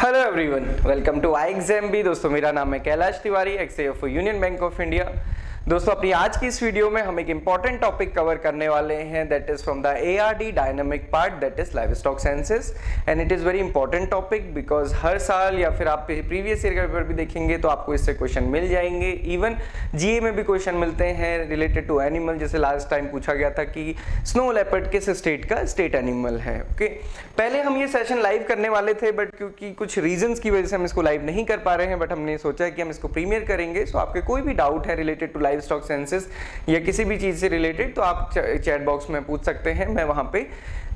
Hello everyone, welcome to iExamB। दोस्तों मेरा नाम है कैलाश तिवारी, एक्स-ए-एफ यूनियन बैंक ऑफ इंडिया। दोस्तों अपनी आज की इस वीडियो में हम एक इंपॉर्टेंट टॉपिक कवर करने वाले हैं, that is from the ARD dynamic part, that is live stock census. And it is very important topic because हर साल या फिर आप प्रीवियस ईयर का पेपर भी देखेंगे तो आपको इससे क्वेश्चन मिल जाएंगे। इवन GA में भी क्वेश्चन मिलते हैं रिलेटेड टू एनिमल, जैसे लास्ट टाइम पूछा गया था कि स्नो लेपर्ड किस स्टेट का स्टेट एनिमल है। ओके, पहले हम ये सेशन लाइव करने वाले थे बट क्योंकि कुछ रीजंस की वजह से हम इसको लाइव नहीं कर पा रहे हैं, बट हमने सोचा कि हम इसको प्रीमियर करेंगे। सो आपके कोई भी डाउट है related to live stock census या किसी भी चीज से रिलेटेड तो आप चैट बॉक्स में पूछ सकते हैं। मैं वहां पे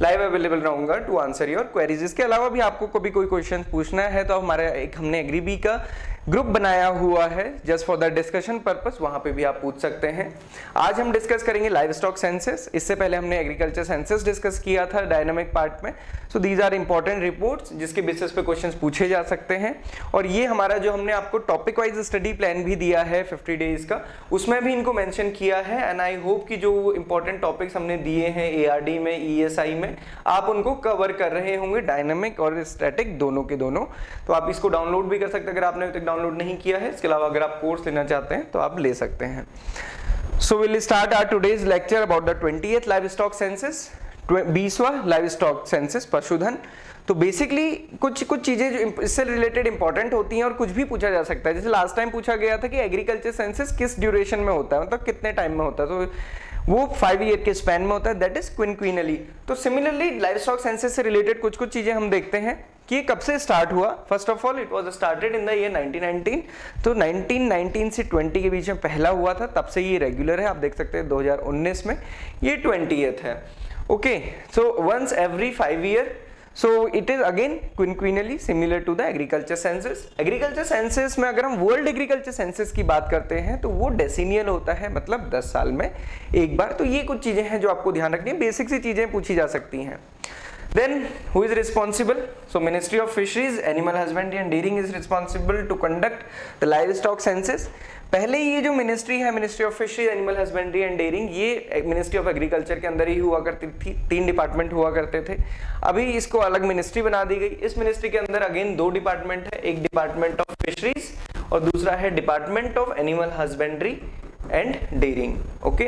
लाइव अवेलेबल रहूंगा टू आंसर योर क्वेरीज। इसके अलावा भी आपको कभी कोई क्वेश्चन पूछना है तो हमारा एक हमने एग्रीबी का ग्रुप बनाया हुआ है just for the discussion purpose, वहां पे भी आप पूछ सकते हैं। आज हम डिस्कस करेंगे लाइव स्टॉक सेंसस। इससे पहले हमने एग्रीकल्चर सेंसस डिस्कस किया था डायनामिक पार्ट में। So these are important reports जिसके बेसिस पे क्वेश्चंस पूछे जा सकते हैं। और ये हमारा जो हमने आपको टॉपिक वाइज स्टडी प्लान भी दिया है 50 डेज का, उसमें भी इनको मेंशन किया है। एंड आई होप कि जो इंपॉर्टेंट टॉपिक्स हमने दिए हैं ARD में, ESI में, आप उनको कवर कर रहे होंगे, डायनामिक और स्टैटिक दोनों के दोनों। तो आप इसको डाउनलोड भी कर सकते हैं अगर आपने अभी तक डाउनलोड नहीं किया है। इसके अलावा अगर आप कोर्स लेना चाहते हैं तो आप ले सकते हैं। So will start our today's lecture about the 20th live stock census, 20वां लाइव स्टॉक सेंसस पशुधन। तो बेसिकली कुछ चीजें जो इससे रिलेटेड इंपॉर्टेंट होती हैं और कुछ भी पूछा जा सकता है। जैसे लास्ट टाइम पूछा गया था कि एग्रीकल्चर सेंसस किस ड्यूरेशन में होता है, मतलब कितने टाइम में होता है, तो वो 5 ईयर के स्पैन में होता है, दैट इज क्विनक्विनली। तो सिमिलरली लाइव स्टॉक सेंसस से रिलेटेड कुछ चीजें हम देखते हैं कि ये कब से स्टार्ट हुआ। First of all it was started in the year 1919। तो 1919 से 20 के बीच में पहला हुआ था, तब से ये रेगुलर है। आप देख सकते हैं 2019 में ये 20th है। Okay, so once every 5 year, so it is again quinquennially similar to the agriculture census। agriculture census में अगर हम वर्ल्ड एग्रीकल्चर सेंसस की बात करते हैं तो वो डेसिनियल होता है, मतलब 10 साल में एक बार। तो ये कुछ चीजें हैं जो आपको ध्यान रखनी है, बेसिक सी चीजें पूछी जा सकती हैं। Then who is responsible? So Ministry of Fisheries, Animal Husbandry and Dairying is responsible to conduct the livestock census। पहले ये जो मिनिस्ट्री है, ministry of fishery, animal husbandry and dairying, ये मिनिस्ट्री ऑफ एग्रीकल्चर के अंदर ही हुआ करती थी। 3 डिपार्टमेंट हुआ करते थे। अभी इसको अलग मिनिस्ट्री बना दी गई। इस मिनिस्ट्री के अंदर अगेन 2 डिपार्टमेंट है, एक डिपार्टमेंट ऑफ फिशरीज और दूसरा है department of animal husbandry and dairying. Okay,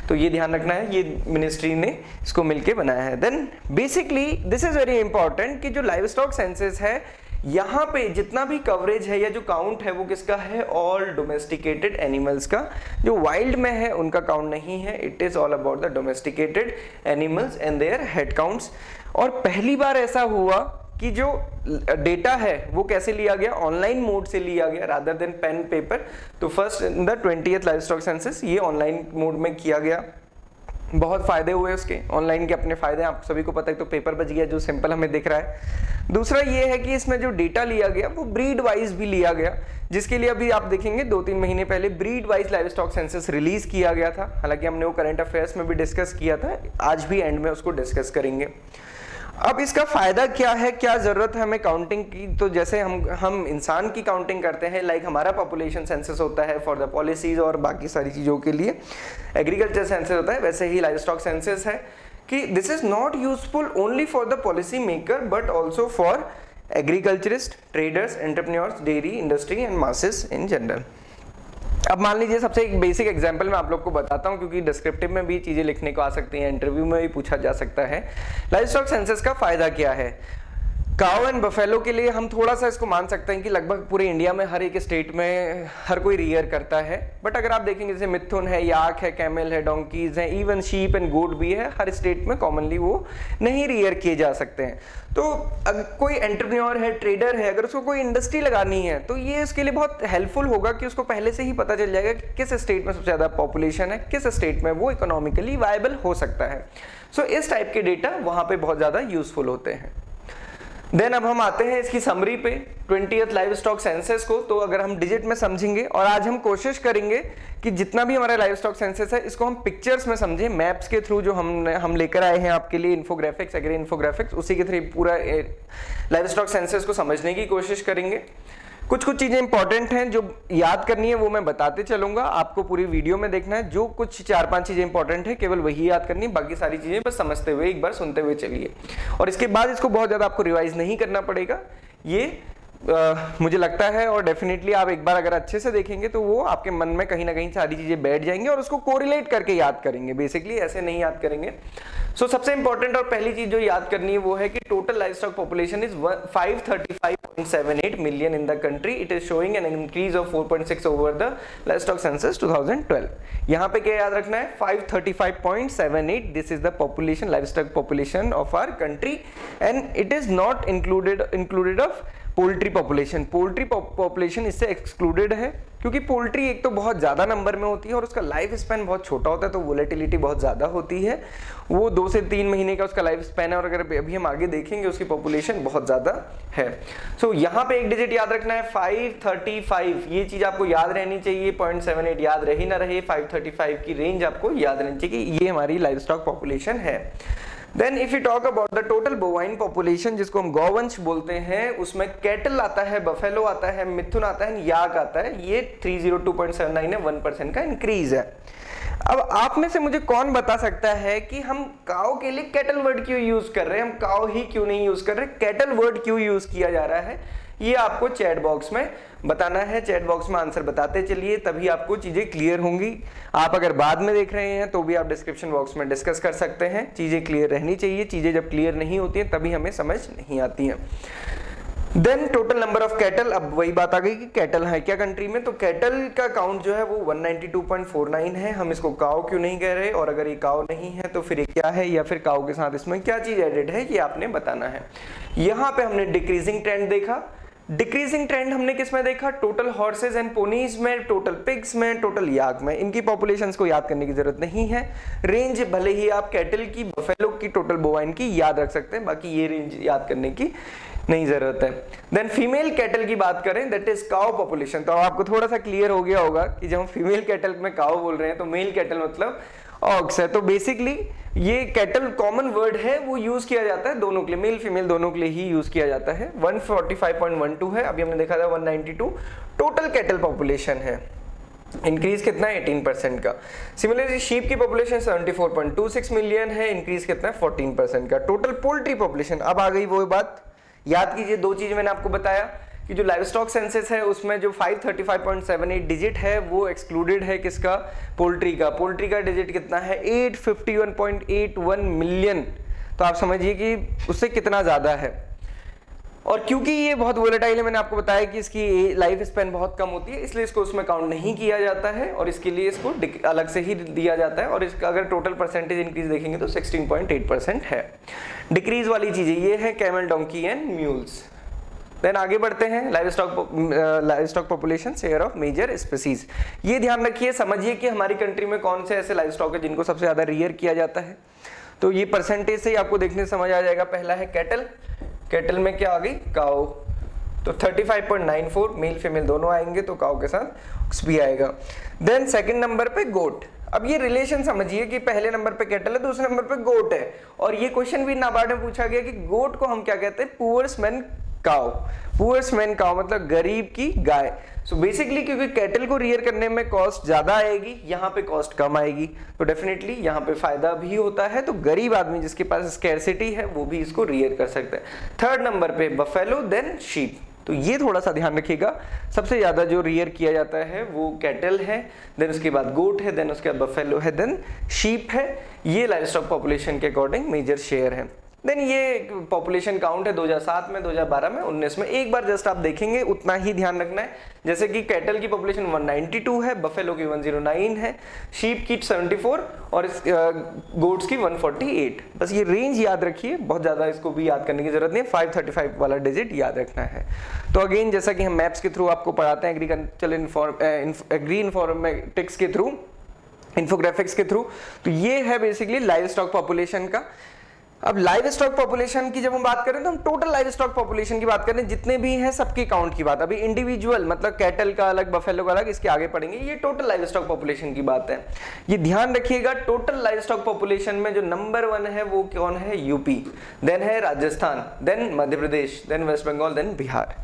तो ये ध्यान रखना है, ये मिनिस्ट्री ने इसको मिलके बनाया है। Then basically this is very important कि जो लाइव स्टॉक सेंसस है, यहाँ पे जितना भी कवरेज है या जो काउंट है वो किसका है, ऑल डोमेस्टिकेटेड एनिमल्स का। जो वाइल्ड में है उनका काउंट नहीं है, it is all about the domesticated animals and their head counts. और पहली बार ऐसा हुआ कि जो डेटा है वो कैसे लिया गया, ऑनलाइन मोड से लिया गया रादर देन पेन पेपर। तो first in the 20th live stock census ये ऑनलाइन मोड में किया गया। बहुत फायदे हुए उसके, ऑनलाइन के अपने फायदे आप सभी को पता है। तो पेपर बच गया जो सिंपल हमें दिख रहा है। दूसरा ये है कि इसमें जो डेटा लिया गया वो ब्रीड वाइज भी लिया गया, जिसके लिए अभी आप देखेंगे 2-3 महीने पहले breed wise live stock census release किया गया था। हालांकि हमने वो करंट अफेयर्स में भी डिस्कस किया था, आज भी एंड में उसको डिस्कस करेंगे। अब इसका फायदा क्या है, क्या जरूरत है हमें काउंटिंग की। तो जैसे हम इंसान की काउंटिंग करते हैं, लाइक हमारा पॉपुलेशन सेंसस होता है फॉर द पॉलिसीज और बाकी सारी चीजों के लिए एग्रीकल्चर सेंसस होता है, वैसे ही लाइव स्टॉक सेंसस है कि this is not useful only for the policy maker but also for agriculturist, traders, entrepreneurs, dairy industry and masses in general. अब मान लीजिए सबसे एक बेसिक एग्जांपल मैं आप लोग को बताता हूं, क्योंकि डिस्क्रिप्टिव में भी चीजें लिखने को आ सकती हैं, इंटरव्यू में भी पूछा जा सकता है। लाइव स्टॉक सेंसस का फायदा क्या है। काउ एंड बफेलो के लिए हम थोड़ा सा इसको मान सकते हैं कि लगभग पूरे इंडिया में हर एक स्टेट में हर कोई रियर करता है। बट अगर आप देखेंगे जैसे मिथुन है, याक है, कैमल है, डोंकीज है, इवन शीप एंड गोट भी है, हर स्टेट में कॉमनली वो नहीं रियर किए जा सकते हैं। तो अगर कोई एंटरप्रेन्योर है, ट्रेडर है, अगर उसको कोई इंडस्ट्री लगानी है तो ये उसके लिए बहुत हेल्पफुल होगा कि उसको पहले से ही पता चल जाएगा कि किस स्टेट में सबसे ज्यादा पॉपुलेशन है, किस स्टेट में वो इकोनॉमिकली वायबल हो सकता है। सो इस टाइप के डेटा वहां पे बहुत ज्यादा यूजफुल होते हैं। देन अब हम आते हैं इसकी समरी पे 20th लाइव स्टॉक सेंसस को। तो अगर हम डिजिट में समझेंगे, और आज हम कोशिश करेंगे कि जितना भी हमारा लाइव स्टॉक सेंसस है इसको हम पिक्चर्स में समझें, मैप्स के थ्रू जो हम लेकर आए हैं आपके लिए, इन्फोग्राफिक्स, एग्री इन्फोग्राफिक्स, उसी के थ्रू पूरा लाइव स्टॉक सेंसस को समझने की कोशिश करेंगे। कुछ चीजें इंपॉर्टेंट हैं जो याद करनी है वो मैं बताते चलूंगा, आपको पूरी वीडियो में देखना है। जो कुछ 4-5 चीजें इंपॉर्टेंट है केवल वही याद करनी है, बाकी सारी चीजें बस समझते हुए एक बार सुनते हुए चलिए। और इसके बाद इसको बहुत ज्यादा आपको रिवाइज नहीं करना पड़ेगा, ये मुझे लगता है, और डेफिनेटली आप एक बार अगर अच्छे से देखेंगे तो वो आपके मन में कहीं ना कहीं सारी चीजें बैठ जाएंगी और उसको कोरिलेट करके याद करेंगे, बेसिकली ऐसे नहीं याद करेंगे। सो सबसे इंपॉर्टेंट और पहली चीज जो याद करनी है वो है कि total livestock population is 535.78 million in the country. It is showing an increase of 4.6 over the livestock census 2012। यहाँ पे क्या याद रखना है, 535.78, this is the population, livestock population of our country, and it is not included of poultry population. Poultry population इससे excluded है क्योंकि poultry एक तो बहुत ज़्यादा नंबर में होती है और उसका लाइफ स्पैन बहुत छोटा होता है, तो वोलेटिलिटी बहुत ज़्यादा होती है। वो 2 से 3 महीने का उसका लाइफ स्पैन है, और अगर अभी हम आगे देखेंगे उसकी पॉपुलेशन बहुत ज़्यादा है। सो यहाँ पे एक डिजिट याद रखना है 535, ये चीज़ आपको याद रहनी चाहिए। 0.78 याद रही ना रहे, 535 की रेंज आपको याद रहनी चाहिए कि ये हमारी लाइवस्टॉक पॉपुलेशन है। Then if you talk about the total bovine population, जिसको हम गौवंश बोलते हैं, उसमें कैटल आता है, बफेलो आता है, मिथुन आता है, याक आता है। ये 302.79 है, 1% का इंक्रीज है। अब आप में से मुझे कौन बता सकता है कि हम काउ के लिए कैटल वर्ड क्यों यूज कर रहे हैं, हम काउ ही क्यों नहीं यूज कर रहे, कैटल वर्ड क्यों यूज किया जा रहा है, ये आपको चैट बॉक्स में बताना है। चैट बॉक्स में आंसर बताते चलिए, तभी आपको चीजें क्लियर होंगी। आप अगर बाद में देख रहे हैं तो भी आप डिस्क्रिप्शन बॉक्स में डिस्कस कर सकते हैं। चीजें क्लियर रहनी चाहिए, चीजें जब क्लियर नहीं होती हैं तभी हमें समझ नहीं आती हैं। Then total number of cattle, अब वही बात आ गई कि कैटल है क्या कंट्री में, तो कैटल का काउंट जो है वो 192.49 है। हम इसको काउ क्यों नहीं कह रहे, और अगर ये काउ नहीं है तो फिर ये क्या है, या फिर काउ के साथ इसमें क्या चीज एडेड है, ये आपने बताना है। यहाँ पे हमने डिक्रीजिंग ट्रेंड देखा। डिक्रीजिंग ट्रेंड हमने किस में देखा, टोटल हॉर्सेज एंड पोनीज में, टोटल पिग्स में, टोटल याक में। इनकी पॉपुलेशंस को याद करने की जरूरत नहीं है। रेंज भले ही आप कैटल की, बफेलो की, टोटल बोवाइन की याद रख सकते हैं, बाकी ये रेंज याद करने की नहीं जरूरत है। देन फीमेल कैटल की बात करें, दैट इज काउ पॉपुलेशन। तो आपको थोड़ा सा क्लियर हो गया होगा कि जब हम फीमेल कैटल में काउ बोल रहे हैं तो मेल कैटल मतलब ऑक्स है। तो बेसिकली ये कैटल कॉमन वर्ड है, वो यूज किया जाता है दोनों के लिए, मेल फीमेल दोनों के लिए ही यूज किया जाता है। 145.12 है, अभी हमने देखा था 192 टोटल कैटल पॉपुलेशन है। इंक्रीज कितना है, 18% का। सिमिलरली शीप की पॉपुलेशन 74.26 मिलियन है, इंक्रीज कितना है, 14% का। टोटल पोल्ट्री पॉपुलेशन, अब आ गई वो बात, याद कीजिए दो चीज मैंने आपको बताया कि जो लाइवस्टॉक सेंसस है उसमें जो 535.78 डिजिट है वो एक्सक्लूडेड है किसका, पोल्ट्री का। पोल्ट्री का डिजिट कितना है, 851.81 मिलियन। तो आप समझिए कि उससे कितना ज्यादा है। और क्योंकि ये बहुत वोलेटाइल है, मैंने आपको बताया कि इसकी लाइफ स्पैन बहुत कम होती है, इसलिए इसको उसमें काउंट नहीं किया जाता है और इसके लिए इसको अलग से ही दिया जाता है। और इसका अगर टोटल परसेंटेज इंक्रीज देखेंगे तो 16.8% है। डिक्रीज वाली चीजें ये है camel, donkey and mules. Then आगे बढ़ते हैं, livestock population, share of major species. ये ध्यान रखिए, समझिए कि हमारी कंट्री में कौन से ऐसे लाइवस्टॉक है जिनको सबसे ज्यादा रियर किया जाता है। तो ये परसेंटेज से ही आपको देखने समझ आ जाएगा। पहला है कैटल, कैटल में क्या आ गई, काउ, तो 35.94, मेल फीमेल दोनों आएंगे, तो काउ के साथ भी आएगा। देन सेकंड नंबर पे गोट। अब ये रिलेशन समझिए कि पहले नंबर पे कैटल है, दूसरे नंबर पे गोट है। और ये क्वेश्चन भी नाबार्ड में पूछा गया कि गोट को हम क्या कहते हैं, पुअर्समैन काउ। पुअर्समैन काउ मतलब गरीब की गाय। सो बेसिकली क्योंकि कैटल को रियर करने में कॉस्ट ज्यादा आएगी, यहाँ पे कॉस्ट कम आएगी, तो डेफिनेटली यहाँ पे फायदा भी होता है। तो गरीब आदमी जिसके पास स्कैरसिटी है वो भी इसको रियर कर सकता है। थर्ड नंबर पे बफेलो, देन शीप। तो ये थोड़ा सा ध्यान रखिएगा, सबसे ज्यादा जो रियर किया जाता है वो कैटल है, देन उसके बाद गोट है, देन उसके बाद बफेलो है, देन शीप है। ये लाइवस्टॉक पॉपुलेशन के अकॉर्डिंग मेजर शेयर है। देन ये पॉपुलेशन काउंट है 2007 में, 2012 में, 19 में। एक बार जस्ट आप देखेंगे, उतना ही ध्यान रखना है। जैसे कि कैटल की पॉपुलेशन 192 है, बफेलो की 109 है, शीप की 74 और गोट्स की 148। बस ये रेंज याद रखिए, बहुत ज्यादा इसको भी याद करने की जरूरत नहीं है, 535 वाला डिजिट याद रखना है। तो अगेन जैसा कि हम मैप्स के थ्रू आपको पढ़ाते हैं, एग्री इन्फॉर्मेटिक्स के थ्रू, इन्फोग्राफिक्स के थ्रू, तो ये है बेसिकली लाइवस्टॉक पॉपुलेशन का। अब लाइव स्टॉक पॉपुलेशन की जब हम बात करें तो हम टोटल लाइव स्टॉक पॉपुलेशन की बात करें, जितने भी हैं सबके काउंट की बात। अभी इंडिविजुअल मतलब कैटल का अलग, बफेलो का अलग, इसके आगे पढ़ेंगे। ये टोटल लाइव स्टॉक पॉपुलेशन की बात है। ये ध्यान रखिएगा, टोटल लाइव स्टॉक पॉपुलेशन में जो नंबर 1 है वो कौन है, यूपी, देन है Rajasthan, then Madhya Pradesh, then West Bengal, then Bihar.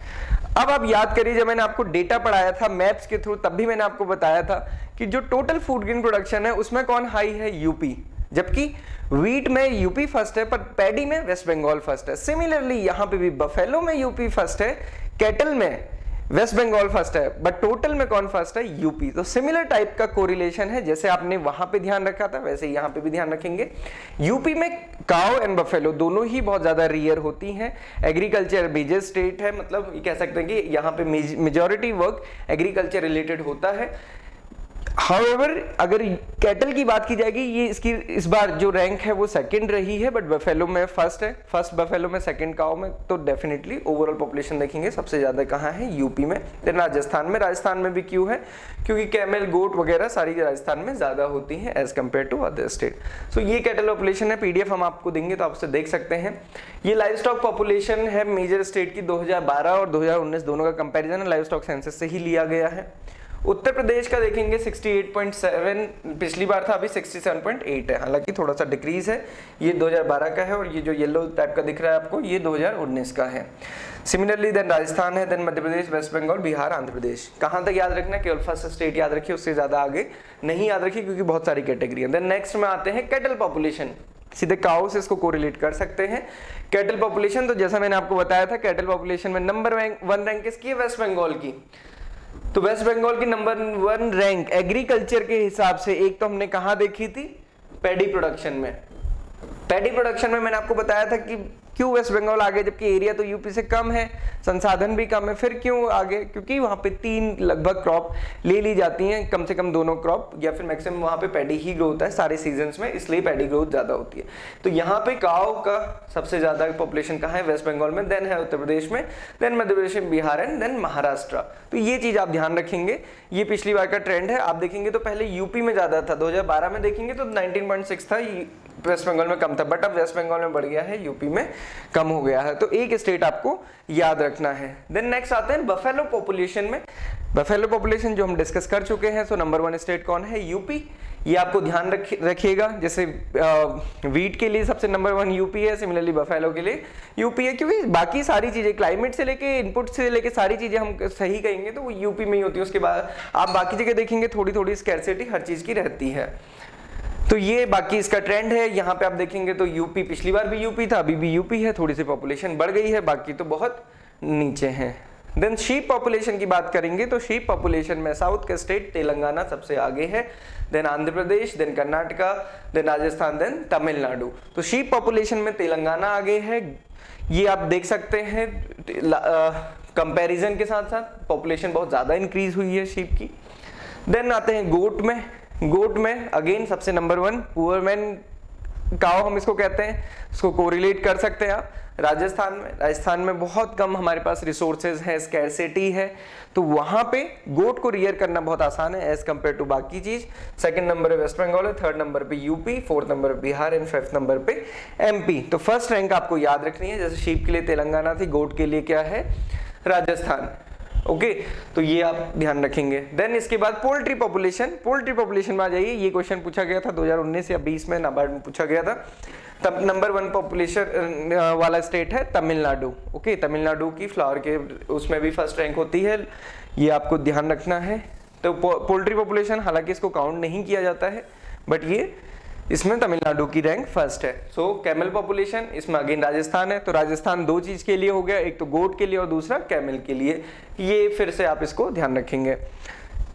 अब आप याद करिए, जब मैंने आपको डेटा पढ़ाया था मैप्स के थ्रू, तब भी मैंने आपको बताया था कि जो टोटल फूड ग्रेन प्रोडक्शन है उसमें कौन हाई है, यूपी। जबकि वीट में यूपी फर्स्ट है, पर पैडी में वेस्ट बंगाल फर्स्ट है। सिमिलरली यहाँ पे भी बफेलो में यूपी फर्स्ट है, कैटल में वेस्ट बंगाल फर्स्ट है, बट टोटल में कौन फर्स्ट है? यूपी। तो सिमिलर टाइप का कोरिलेशन है, जैसे आपने वहां पे ध्यान रखा था वैसे यहाँ पे भी ध्यान रखेंगे। यूपी में काउ एंड बफेलो दोनों ही बहुत ज्यादा रेयर होती हैं। एग्रीकल्चर मेजर स्टेट है, मतलब ये कह सकते हैं कि यहाँ पे मेजॉरिटी वर्क एग्रीकल्चर रिलेटेड होता है। हाउएवर अगर कैटल की बात की जाएगी, ये इसकी इस बार जो रैंक है वो सेकंड रही है, बट बफेलो में फर्स्ट है, फर्स्ट बफेलो में, सेकंड काओ में। तो डेफिनेटली ओवरऑल पॉपुलेशन देखेंगे सबसे ज्यादा कहाँ है? यूपी में। देन राजस्थान में भी क्यों है? क्योंकि कैमल, गोट वगैरह सारी राजस्थान में ज्यादा होती है as compared to other state. So ये कैटल पॉपुलेशन है, पीडीएफ हम आपको देंगे तो आप उसे देख सकते हैं। ये लाइव स्टॉक पॉपुलेशन है मेजर स्टेट की 2012 और 2019 दोनों का कंपेरिजन है, लाइव स्टॉक सेंसस से ही लिया गया है। उत्तर प्रदेश का देखेंगे 68.7 पिछली बार था, अभी 67.8 है, हालांकि थोड़ा सा डिक्रीज है। ये 2012 का है और ये जो येलो टाइप का दिख रहा है आपको ये 2019 का है। सिमिलरली देन राजस्थान है, देन मध्य प्रदेश, वेस्ट बंगाल, बिहार, आंध्र प्रदेश। कहाँ तक याद रखना है? केवल फर्स्ट स्टेट याद रखिए, उससे ज्यादा आगे नहीं याद रखिए क्योंकि बहुत सारी कैटेगरी है। देन नेक्स्ट में आते हैं कैटल पॉपुलेशन, सीधे काउ से इसको कोरिलेट कर सकते हैं। कैटल पॉपुलेशन, तो जैसा मैंने आपको बताया था कैटल पॉपुलेशन में नंबर 1 रैंक किसकी है? वेस्ट बंगाल की। तो वेस्ट बंगाल की नंबर 1 रैंक एग्रीकल्चर के हिसाब से एक तो हमने कहा देखी थी? पैडी प्रोडक्शन में। पैडी प्रोडक्शन में मैंने आपको बताया था कि क्यों वेस्ट बंगाल आगे, जबकि एरिया तो यूपी से कम है, संसाधन भी कम है। फिर क्यों आगे? क्योंकि वहां पे 3 लगभग क्रॉप ले ली जाती हैं, कम से कम दोनों क्रॉप, या फिर मैक्सिमम वहां पे पैडी ही ग्रो होता है सारे सीजन्स में, इसलिए पैडी ग्रोथ ज्यादा होती है। तो यहाँ पे काओ का सबसे ज्यादा पॉपुलेशन कहाँ है? वेस्ट बंगाल में, देन है उत्तर प्रदेश में, देन मध्य प्रदेश में, बिहार एंड देन महाराष्ट्र। तो ये चीज आप ध्यान रखेंगे, ये पिछली बार का ट्रेंड है। आप देखेंगे तो पहले यूपी में ज्यादा था, 2012 में देखेंगे तो 19.6 था, वेस्ट बंगाल में कम था, बट अब वेस्ट बंगाल में बढ़ गया है, यूपी में कम हो गया है। तो एक स्टेट आपको याद रखना है। देन नेक्स्ट आते हैं बफेलो पॉपुलेशन में। बफेलो पॉपुलेशन जो हम डिस्कस कर चुके हैं, सो नंबर 1 स्टेट कौन है? यूपी। ये आपको ध्यान रखिएगा, जैसे वीट के लिए सबसे नंबर 1 यूपी है, सिमिलरली बफेलो के लिए यूपी है, क्योंकि बाकी सारी चीजें क्लाइमेट से लेके इनपुट से लेके सारी चीजें हम सही कहेंगे तो वो यूपी में ही होती है। उसके बाद आप बाकी जगह देखेंगे थोड़ी थोड़ी स्कैर्सिटी हर चीज की रहती है। तो ये बाकी इसका ट्रेंड है। यहाँ पे आप देखेंगे तो यूपी पिछली बार भी यूपी था, अभी भी यूपी है, थोड़ी सी पॉपुलेशन बढ़ गई है, बाकी तो बहुत नीचे हैं। देन शीप पॉपुलेशन की बात करेंगे तो शीप पॉपुलेशन में साउथ का स्टेट तेलंगाना सबसे आगे है, then Andhra Pradesh, then Karnataka, then Rajasthan, then Tamil Nadu. तो शीप पॉपुलेशन में तेलंगाना आगे है, ये आप देख सकते हैं। कंपैरिजन के साथ साथ पॉपुलेशन बहुत ज्यादा इंक्रीज हुई है शीप की। देन आते हैं गोट में। गोट में अगेन सबसे नंबर 1 पुअर मैन काओ हम इसको कहते हैं, इसको कोरिलेट कर सकते हैं आप। राजस्थान में बहुत कम हमारे पास रिसोर्सेज है, स्कैर्सिटी है, तो वहां पे गोट को रियर करना बहुत आसान है एज कंपेयर टू बाकी चीज। सेकंड नंबर पे वेस्ट बंगाल है, थर्ड नंबर पे यूपी, फोर्थ नंबर पे बिहार एंड फिफ्थ नंबर पे एमपी। तो फर्स्ट रैंक आपको याद रखनी है, जैसे शीप के लिए तेलंगाना थी, गोट के लिए क्या है? राजस्थान। ओके, तो ये आप ध्यान रखेंगे। देन इसके बाद पोल्ट्री पॉपुलेशन में आ जाइए। ये क्वेश्चन पूछा गया था 2019 या 20 में, नाबार्ड में पूछा गया था। तब नंबर 1 पॉपुलेशन वाला स्टेट है तमिलनाडु। ओके, तमिलनाडु की फ्लावर के उसमें भी फर्स्ट रैंक होती है, ये आपको ध्यान रखना है। तो पोल्ट्री पॉपुलेशन हालांकि इसको काउंट नहीं किया जाता है, बट ये इसमें तमिलनाडु की रैंक फर्स्ट है। सो कैमल पॉपुलेशन, इसमें अगेन राजस्थान है, तो राजस्थान 2 चीज के लिए हो गया, एक तो गोट के लिए और दूसरा कैमल के लिए। ये फिर से आप इसको ध्यान रखेंगे।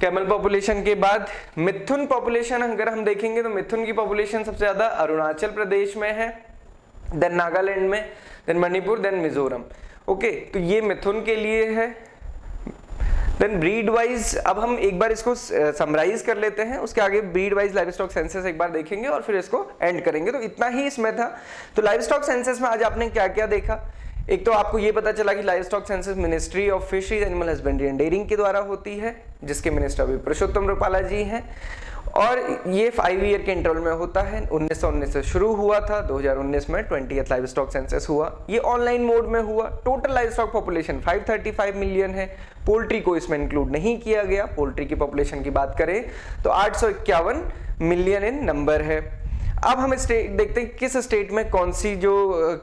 कैमल पॉपुलेशन के बाद मिथुन पॉपुलेशन अगर हम देखेंगे तो मिथुन की पॉपुलेशन सबसे ज्यादा अरुणाचल प्रदेश में है, देन नागालैंड में, then Manipur, then Mizoram. Okay, तो ये मिथुन के लिए है। देन ब्रीड वाइज अब हम एक बार इसको समराइज कर लेते हैं, उसके आगे breed wise live stock census एक बार देखेंगे और फिर इसको एंड करेंगे। तो इतना ही इसमें था। तो लाइव स्टॉक सेंसस में आज आपने क्या क्या देखा? एक तो आपको ये पता चला कि live stock census ministry of fisheries, animal husbandry and dairying के द्वारा होती है, जिसके मिनिस्टर अभी पुरुषोत्तम रूपाला जी हैं, और ये 5 ईयर के इंटरवल में होता है। 1919 से शुरू हुआ था, 2019 में 20th लाइव स्टॉक सेंसस हुआ। ये ऑनलाइन मोड में हुआ। Total live stock population 535 million है। पोल्ट्री को इसमें इंक्लूड नहीं किया गया। पोल्ट्री की पॉपुलेशन की बात करें तो 851 मिलियन इन नंबर है। अब हम स्टेट देखते हैं किस स्टेट में कौन सी जो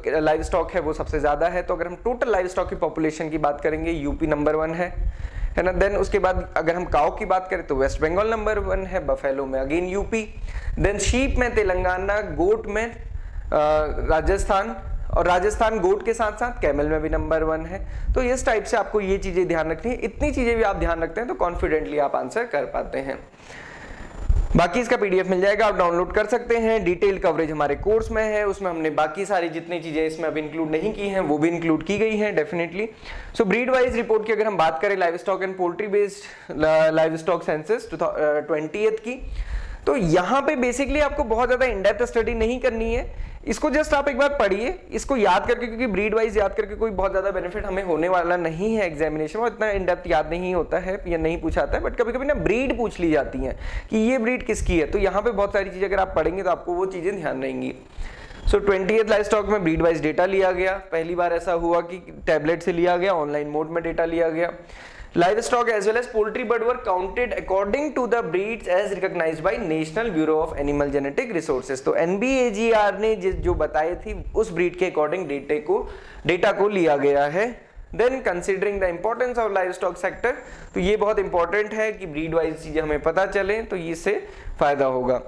लाइव स्टॉक है वो सबसे ज्यादा है। तो अगर हम टोटल लाइव स्टॉक की पॉपुलेशन की बात करेंगे, यूपी नंबर 1 है, है ना। देन उसके बाद अगर हम काऊ की बात करें तो वेस्ट बंगाल नंबर 1 है, बफेलो में अगेन यूपी, देन शीप में तेलंगाना, गोट में राजस्थान, और राजस्थान गोट के साथ साथ कैमल में भी नंबर 1 है। तो इस टाइप से आपको ये चीजें ध्यान रखनी है। इतनी चीजें भी आप ध्यान रखते हैं तो कॉन्फिडेंटली आप आंसर कर पाते हैं। बाकी इसका पीडीएफ मिल जाएगा, आप डाउनलोड कर सकते हैं। डिटेल कवरेज हमारे कोर्स में है, उसमें हमने बाकी सारी जितनी चीजें इसमें अभी इंक्लूड नहीं की हैं वो भी इंक्लूड की गई हैं डेफिनेटली। सो ब्रीड वाइज रिपोर्ट की अगर हम बात करें, live stock and poultry based live stock census 20th की, तो यहाँ पे बेसिकली आपको बहुत ज्यादा इन डेप्थ स्टडी नहीं करनी है। इसको जस्ट आप एक बार पढ़िए, इसको याद करके, क्योंकि ब्रीड वाइज याद करके कोई बहुत ज्यादा बेनिफिट हमें होने वाला नहीं है एग्जामिनेशन में, इतना इन डेप्थ याद नहीं होता है या नहीं पूछाता है, बट कभी कभी ना ब्रीड पूछ ली जाती है कि ये ब्रीड किसकी है, तो यहाँ पे बहुत सारी चीजें अगर आप पढ़ेंगे तो आपको वो चीजें ध्यान रहेंगी। सो 20th लाइव स्टॉक में ब्रीड वाइज डेटा लिया गया, पहली बार ऐसा हुआ कि टैबलेट से लिया गया, ऑनलाइन मोड में डेटा लिया गया। Livestock as well as poultry bird were counted according to the breeds as recognized by National Bureau of Animal Genetic Resources। तो NBAGR ने जो बताए थी उस ब्रीड के अकॉर्डिंग डेटा को लिया गया है। Then considering the importance of livestock sector, तो ये बहुत इंपॉर्टेंट है कि ब्रीड वाइज चीजें हमें पता चले, तो इससे फायदा होगा।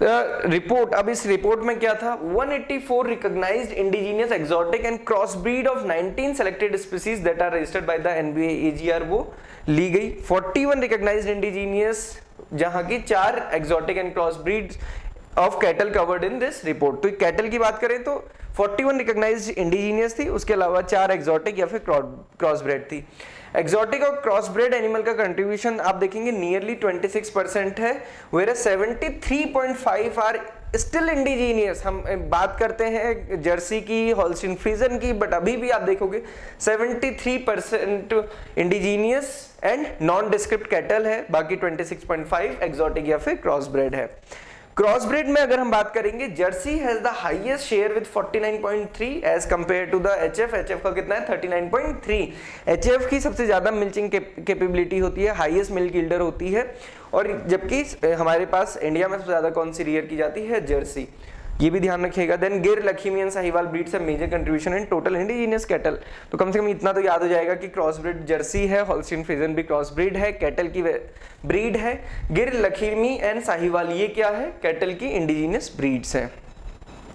रिपोर्ट, अब इस रिपोर्ट में क्या था, 184 recognized indigenous exotic and cross breed of 19 selected species that are registered by the NBAGR वो ली गई। 41 रिकॉग्नाइज्ड इंडिजिनियस, जहां की 4 exotic and cross breed of cattle covered in this report. तो कैटल की बात करें तो 41 रिकॉग्नाइज्ड इंडिजिनियस थी, उसके अलावा 4 एक्सोटिक या फिर क्रॉस ब्रेड थी। एक्सोटिक और क्रॉस ब्रेड एनिमल का कंट्रीब्यूशन आप देखेंगे नियरली 26% है, वेयर 73.5 आर स्टिल इंडिजीनियस। हम बात करते हैं जर्सी की, हॉल्स्टीन फ्रीजन की, बट अभी भी आप देखोगे 73% indigenous and non descript cattle है, बाकी 26.5 एक्सोटिक या फिर क्रॉस ब्रेड है। क्रॉस ब्रेड में अगर हम बात करेंगे, Jersey has the highest share with 49.3 as compared to the HF. HF का कितना है 39.3। एचएफ की सबसे ज्यादा मिल्चिंग कैपेबिलिटी होती है, हाईएस्ट मिल्क यील्डर होती है, और जबकि हमारे पास इंडिया में सबसे ज्यादा कौन सी रियर की जाती है, जर्सी, ये भी ध्यान रखिएगा। Then Gir, Lakhimi and Sahiwal breeds have major contribution in total indigenous cattle. तो कम से कम इतना तो याद हो जाएगा कि क्रॉस ब्रीड जर्सी है, हॉल्स्टीन फ्रीजन भी क्रॉस ब्रीड है, कैटल की ब्रीड है। गिर, लखीमी एंड साहिवाल ये क्या है, कैटल की इंडिजिनियस ब्रीड्स हैं।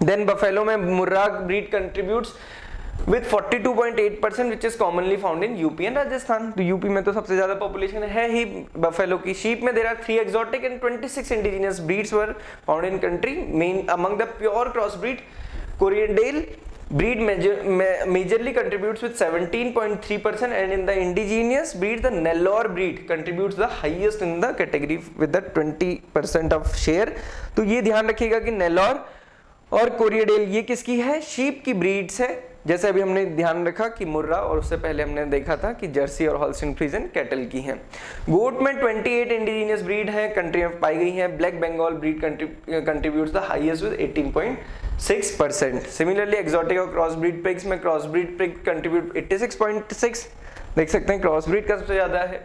देन बफेलो में Murrah breed contributes with 42.8% which is commonly found in UP and Rajasthan. तो यूपी में तो सबसे ज्यादा पॉपुलेशन है ही बफेलो की। शीप में there are 3 exotic and 26 indigenous breeds were found in country। main among the pure cross breed, Corriedale breed majorly contributes with 17.3%, and in the indigenous breed the Nellore breed contributes the highest in the category with the 20% of share। तो ये ध्यान रखिएगा कि नेल्लोर और कोरिएडेल ये किसकी है, sheep की ब्रीड्स है। जैसे अभी हमने ध्यान रखा कि मुर्रा, और उससे पहले हमने देखा था कि जर्सी और हॉल्स्टीन फ्रीजन कैटल की हैं। गोट में 28 इंडिजिनियस ब्रीड है, कंट्री में पाई गई है। Black Bengal breed contributes the highest with 18.6%। Similarly exotic और क्रॉस ब्रीड पिग्स में क्रॉस ब्रीड पिग कंट्रीब्यूट 86.6, देख सकते हैं क्रॉस ब्रीड का सबसे ज्यादा है।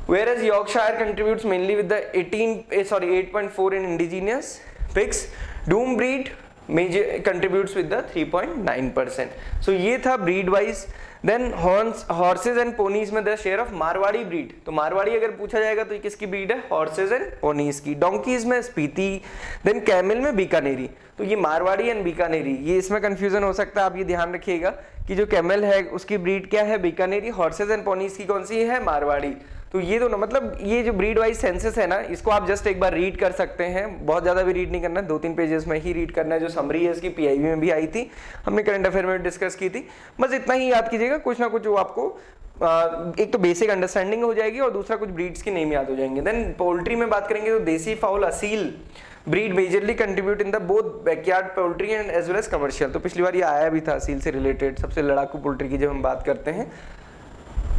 Whereas Yorkshire contributes mainly with the 8.4 in indigenous pigs. Doom breed major contributes with the 3.9%. So ये था breed wise. Then horses and ponies में the share of Marwari breed. तो मारवाड़ी अगर पूछा जाएगा तो ये किसकी breed है, horses and ponies की. Donkeys में स्पीति, then camel में बीकानेरी. तो ये मारवाड़ी एंड बीकानेरी, ये इसमें कंफ्यूजन हो सकता है, आप ये ध्यान रखिएगा कि जो कैमल है उसकी ब्रीड क्या है, बीकानेरी. हॉर्सेज एंड पोनीज की कौन सी है, मारवाड़ी. तो ये दोनों, मतलब ये जो ब्रीड वाइज सेंसस है ना, इसको आप जस्ट एक बार रीड कर सकते हैं, बहुत ज्यादा भी रीड नहीं करना है, 2-3 पेजेस में ही रीड करना है. जो समरी है इसकी पीआईबी में भी आई थी, हमने करंट अफेयर में डिस्कस की थी. बस इतना ही याद कीजिएगा, कुछ ना कुछ जो आपको एक तो बेसिक अंडरस्टैंडिंग हो जाएगी और दूसरा कुछ ब्रीड्स के नेम याद हो जाएंगे. देन पोल्ट्री में बात करेंगे तो desi fowl, Aseel breed majorly contribute in the both backyard poultry and as well as commercial. तो पिछली बार ये आया भी था असील से रिलेटेड, सबसे लड़ाकू पोल्ट्री की जब हम बात करते हैं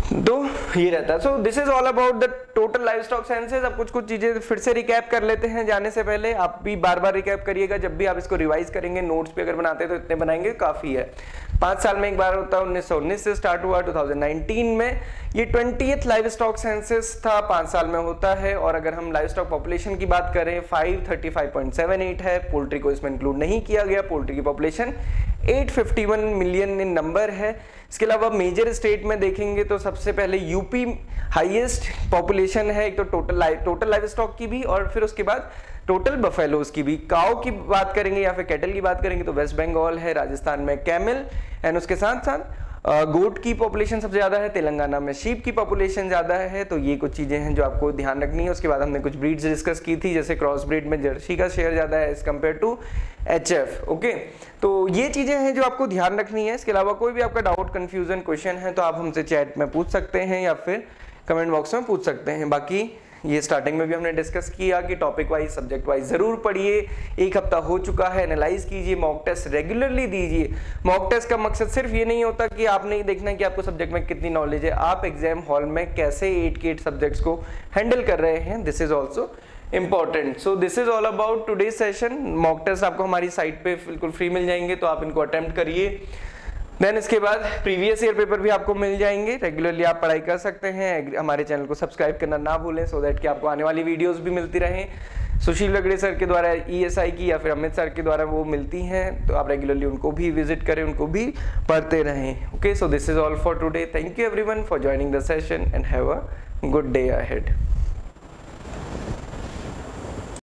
तो ये रहता है. सो this is all about the total livestock sciences. अब कुछ चीजें फिर से रिकैप कर लेते हैं जाने से पहले. आप भी बार बार रिकैप करिएगा जब भी आप इसको रिवाइज करेंगे. नोट्स भी अगर बनाते हैं तो इतने बनाएंगे काफी है. 5 साल में एक बार होता है, 1919 से स्टार्ट हुआ, 2019 में ये 20th लाइवस्टॉक सेंसस था, 5 साल में होता है. और अगर हम लाइवस्टॉक पॉपुलेशन की बात करें 535.78 है, पोल्ट्री को इसमें इंक्लूड नहीं किया गया. पोल्ट्री की पॉपुलेशन 851 मिलियन इन नंबर है। इसके अलावा मेजर स्टेट में देखेंगे तो सबसे पहले यूपी हाईएस्ट पॉपुलेशन है, एक तो टोटल लाइव स्टॉक की भी और फिर उसके बाद टोटल बफेलोज की भी। काऊ की बात करेंगे या फिर कैटल की बात करेंगे तो वेस्ट बंगाल है, राजस्थान में कैमल एंड उसके साथ साथ गोट की पॉपुलेशन सबसे ज्यादा है, तेलंगाना में शीप की पॉपुलेशन ज्यादा है। तो ये कुछ चीजें हैं जो आपको ध्यान रखनी है। उसके बाद हमने कुछ ब्रीड्स डिस्कस की थी, जैसे क्रॉस ब्रीड में जर्सी का शेयर ज्यादा है as compared to HF. Okay, तो ये चीजें हैं जो आपको ध्यान रखनी है। इसके अलावा कोई भी आपका डाउट, कंफ्यूजन, क्वेश्चन है तो आप हमसे चैट में पूछ सकते हैं या फिर कमेंट बॉक्स में पूछ सकते हैं। बाकी ये स्टार्टिंग में भी हमने डिस्कस किया कि टॉपिक वाइज, सब्जेक्ट वाइज जरूर पढ़िए। एक हफ्ता हो चुका है, एनालाइज कीजिए, मॉक टेस्ट रेगुलरली दीजिए। मॉक टेस्ट का मकसद सिर्फ ये नहीं होता कि आपने देखना है कि आपको सब्जेक्ट में कितनी नॉलेज है, आप एग्जाम हॉल में कैसे 8 के 8 सब्जेक्ट्स को हैंडल कर रहे हैं, this is also important. So this is all about today session. Mock test आपको हमारी साइट पे बिल्कुल फ्री मिल जाएंगे, तो आप इनको अटेम्प्ट करिए। देन इसके बाद प्रीवियस ईयर पेपर भी आपको मिल जाएंगे। रेगुलरली आप पढ़ाई कर सकते हैं। हमारे चैनल को सब्सक्राइब करना ना भूलें, सो दैट कि आपको आने वाली वीडियोस भी मिलती रहें। सुशील लगड़े सर के द्वारा ESI की या फिर अमित सर के द्वारा वो मिलती हैं, तो आप रेगुलरली उनको भी विजिट करें, उनको भी पढ़ते रहें। Okay, so this is all for today. Thank you everyone for joining the session and have a good day ahead.